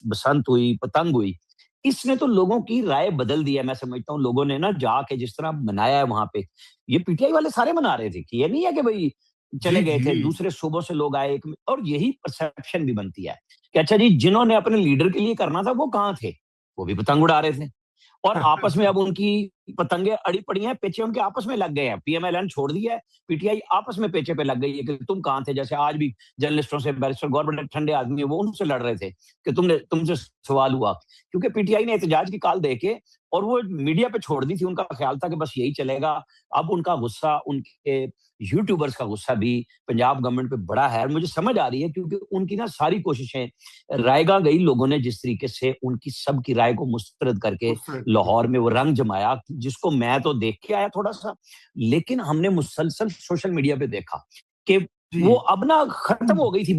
बसंत हुई, पतंग हुई, इसने तो लोगों की राय बदल दी है। मैं समझता हूँ लोगों ने ना जाके जिस तरह मनाया है वहाँ पे, ये पीटीआई वाले सारे मना रहे थे कि ये नहीं है कि भई चले जी, गए थे, जी। दूसरे सूबों से लोग आए एक और यही परसेप्शन भी बनती है कि अच्छा जी जिन्होंने अपने लीडर के लिए करना था वो कहाँ थे? वो भी पतंग उड़ा रहे थे। और आपस में अब उनकी पतंगे अड़ी पड़ी हैं, पेचे उनके आपस में लग गए हैं। पीएमएलएन छोड़ दिया है, पीटीआई आपस में पेचे पे लग गई है कि तुम कहाँ थे? जैसे आज भी जर्नलिस्टों से बैरिस्टर गौर बड़े ठंडे आदमी है, वो उनसे लड़ रहे थे कि तुमसे सवाल हुआ। क्योंकि पीटीआई ने एहतजाज की कॉल देके और वो मीडिया पे छोड़ दी थी, उनका ख्याल था कि बस यही चलेगा। अब उनका गुस्सा, उनके यूट्यूबर्स का गुस्सा भी पंजाब गवर्नमेंट पे बड़ा है। मुझे समझ आ रही है क्योंकि उनकी ना सारी कोशिशें रायगा गई, लोगों ने जिस तरीके से उनकी सबकी राय को मुस्तरद करके लाहौर में वो रंग जमाया, जिसको मैं तो देख के आया थोड़ा-सा, लेकिन हमने मुसलसल सोशल मीडिया पे देखा कि वो जी। अब ना खत्म हो गई थी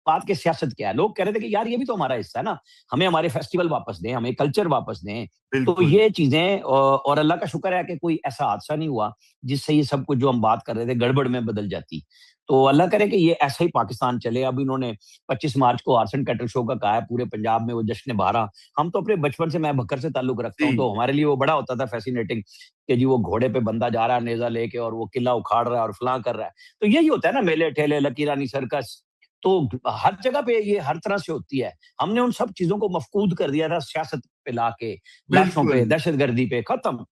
बात कि सियासत क्या है। लोग कह रहे थे कि यार ये भी तो हमारा हिस्सा है ना, हमें हमारे फेस्टिवल वापस दें, हमें कल्चर वापस दें। तो बिल्कुल। ये चीज़ें और अल्लाह का शुक्र है कि कोई ऐसा हादसा नहीं हुआ, जिससे ये सब कुछ जो हम बात कर रहे थे गड़बड़ में बदल जाती। तो अल्लाह करे कि ये ऐसा ही पाकिस्तान चले। अब इन्होंने 25 मार्च को आर्ट्स एंड कैटल शो का कहा है, पूरे पंजाब में वो जश्न-ए-बारात। हम तो अपने बचपन से मैं भक्कर से ताल्लुक रखता हूँ, जी। तो हमारे लिए वो बड़ा होता था fascinating कि जी वो घोड़े पे बंदा जा रहा है नेज़ा लेके और वो किला उखाड़ रहा है और फलाँ कर रहा है। तो यही होता है ना मेले-ठेले, लकी रानी सर्कस। तो हर जगह पे ये हर तरह से होती है। हमने उन सब चीज़ों को मफकूद कर दिया था सियासत पे लाके, लाशों पे, बिल्कुल। दहशतगर्दी पे, खत्म।